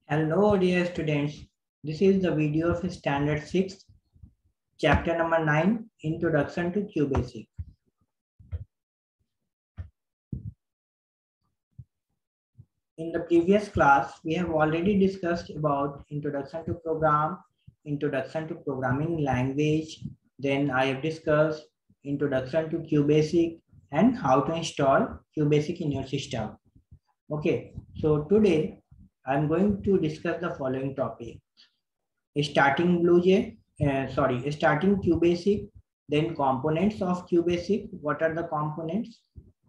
Hello dear students, this is the video of Standard 6, Chapter number 9, Introduction to QBasic. In the previous class, we have already discussed about Introduction to Program, Introduction to Programming Language, then I have discussed Introduction to QBasic and how to install QBasic in your system. Okay, so today I'm going to discuss the following topic. Starting QBasic, then components of QBasic. What are the components?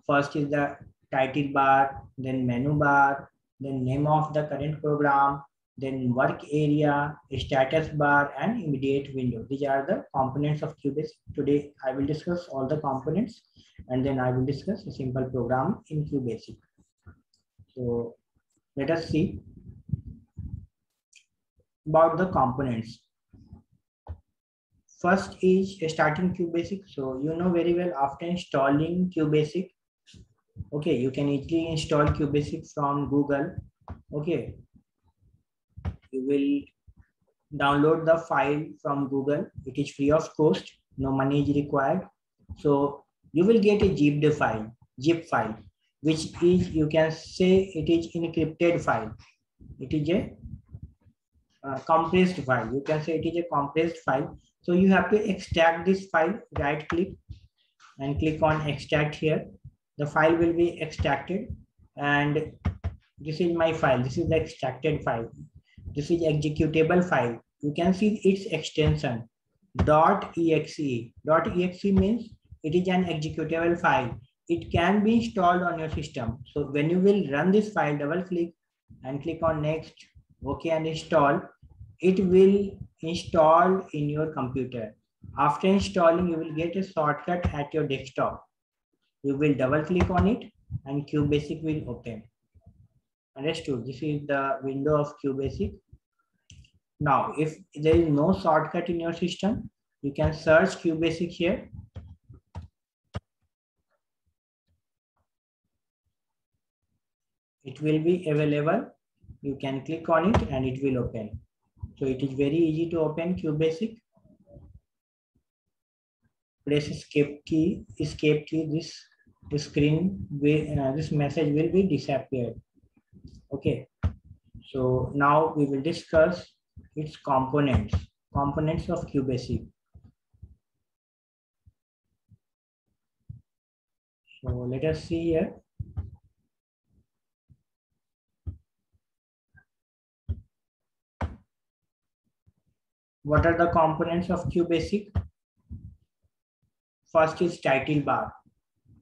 First is the title bar, then menu bar, then name of the current program, then work area, status bar, and immediate window. These are the components of QBasic. Today I will discuss all the components and then I will discuss a simple program in QBasic. So let us see about the components. First is starting QBasic. So you know very well, after installing QBasic, okay, you can easily install QBasic from Google. Okay, you will download the file from Google. It is free of cost, no money is required. So you will get a zip file, which is, you can say, it is encrypted file. It is a compressed file. You can say it is a compressed file. So you have to extract this file. Right click and click on extract here. The file will be extracted, and this is my file. This is the extracted file. This is executable file. You can see its extension .exe. .exe means it is an executable file. It can be installed on your system. So when you will run this file, double click and click on next, okay, and install. It will install in your computer. After installing, you will get a shortcut at your desktop. You will double click on it and QBasic will open. Understood? This is the window of QBasic. Now, if there is no shortcut in your system, you can search QBasic here. It will be available. You can click on it and it will open. So it is very easy to open QBasic. Press escape key. This screen will, this message will be disappeared. Okay. So now we will discuss its components of QBasic. So let us see here. What are the components of QBasic? First is title bar,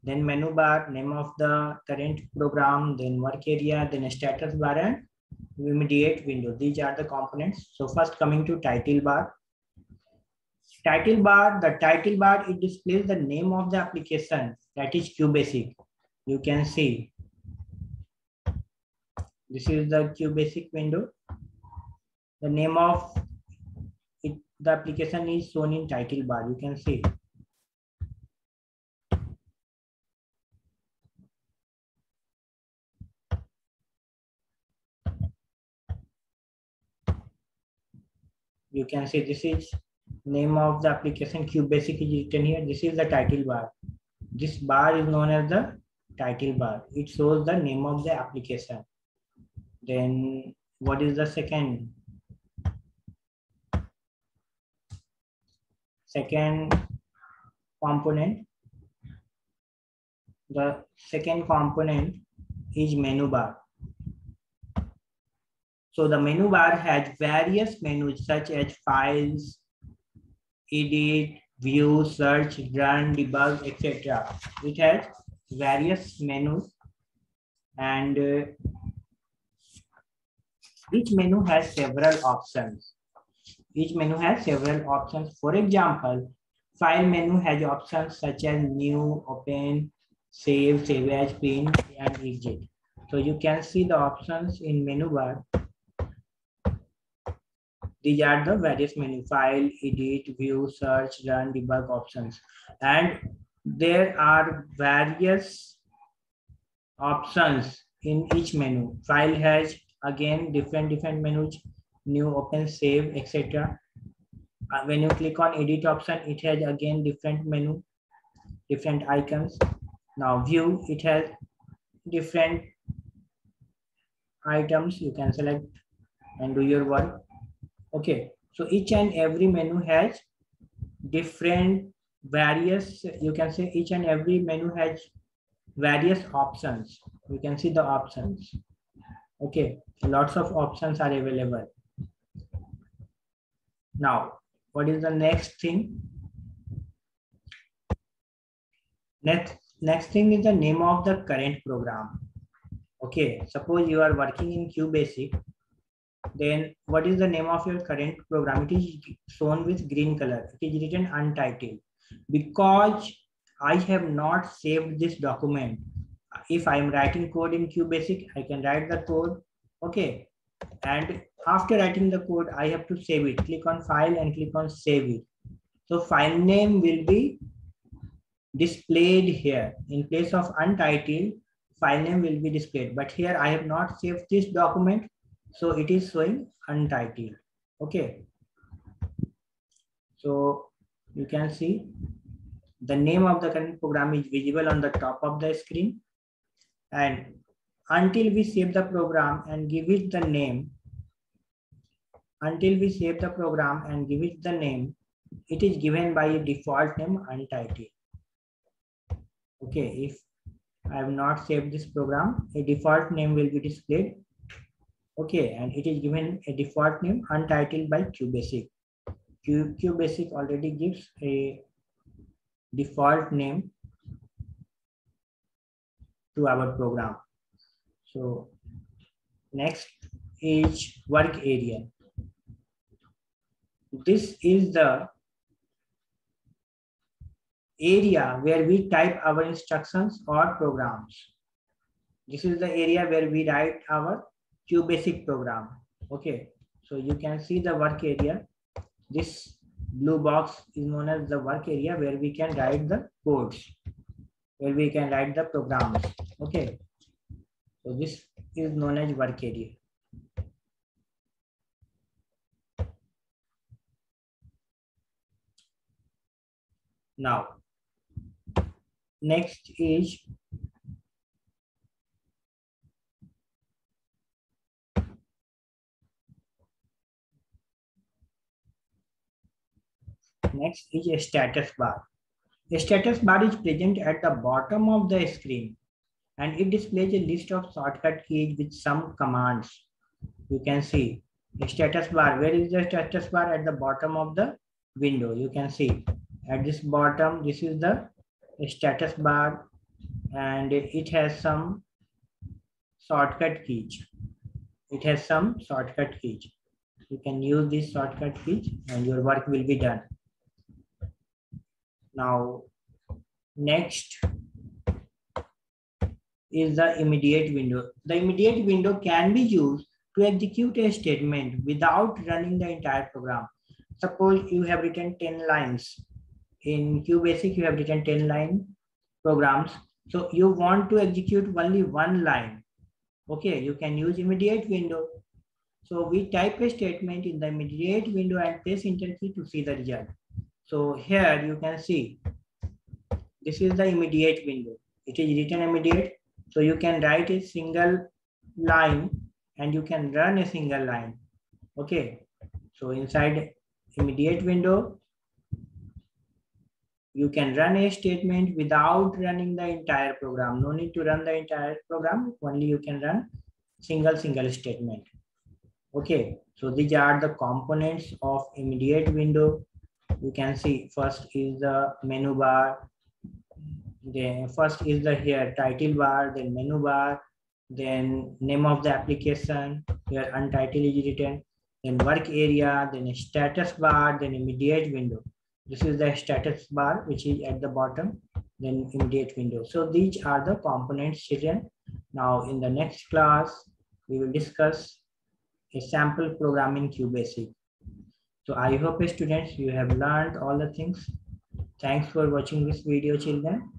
then menu bar, name of the current program, then work area, then status bar and immediate window. These are the components. So first, coming to title bar. The title bar, it displays the name of the application, that is QBasic. You can see this is the QBasic window. The name of it, the application is shown in title bar. You can see. You can see this is name of the application. QBasic is written here. This is the title bar. This bar is known as the title bar. It shows the name of the application. Then what is the second component? The second component is menu bar. So the menu bar has various menus such as files, edit, view, search, run, debug, etc. It has various menus, and each menu has several options. For example, file menu has options such as new, open, save as, print, and exit. So you can see the options in menu bar. These are the various menu: file, edit, view, search, run, debug options. And there are various options in each menu. File has again different menus, new, open, save, etc. When you click on edit option, it has again different menu, different icons. Now view, it has different items you can select and do your work. Okay, so each and every menu has different various, you can say each and every menu has various options. You can see the options. Okay, lots of options are available. Now, what is the next thing? Next thing is the name of the current program. Okay, suppose you are working in QBasic, then what is the name of your current program? It is shown with green color. It is written untitled because I have not saved this document. If I am writing code in QBasic, I can write the code. Okay, and after writing the code, I have to save it. Click on file and click on save it. So file name will be displayed here. In place of untitled, file name will be displayed. But here I have not saved this document, so it is showing untitled. Okay. So you can see the name of the current program is visible on the top of the screen. And until we save the program and give it the name, it is given by a default name untitled. Okay, if I have not saved this program, a default name will be displayed. Okay, and it is given a default name untitled by QBasic. QBasic already gives a default name to our program. So next is work area. This is the area where we type our instructions or programs. This is the area where we write our QBasic program. Okay, so you can see the work area. This blue box is known as the work area where we can write the codes, where we can write the programs. Okay, so this is known as work area. Now, next is a status bar. A status bar is present at the bottom of the screen and it displays a list of shortcut keys with some commands. You can see a status bar. Where is the status bar? At the bottom of the window. You can see at this bottom, this is the status bar and it has some shortcut keys. You can use this shortcut keys and your work will be done. Now, next is the immediate window. The immediate window can be used to execute a statement without running the entire program. Suppose you have written 10 lines. In QBasic, you have written 10 line programs. So you want to execute only one line. Okay, you can use immediate window. So we type a statement in the immediate window and press enter key to see the result. So here you can see, this is the immediate window. It is written immediate. So you can write a single line and you can run a single line. Okay. So inside immediate window, you can run a statement without running the entire program. No need to run the entire program. Only you can run single statement. Okay. So these are the components of immediate window. You can see first is the menu bar. Then first is the here title bar, then menu bar, then name of the application, here untitled is written, then work area, then status bar, then immediate window. This is the status bar which is at the bottom, then immediate window. So these are the components children. Now in the next class, we will discuss a sample program in QBasic. So I hope students, you have learned all the things. Thanks for watching this video children.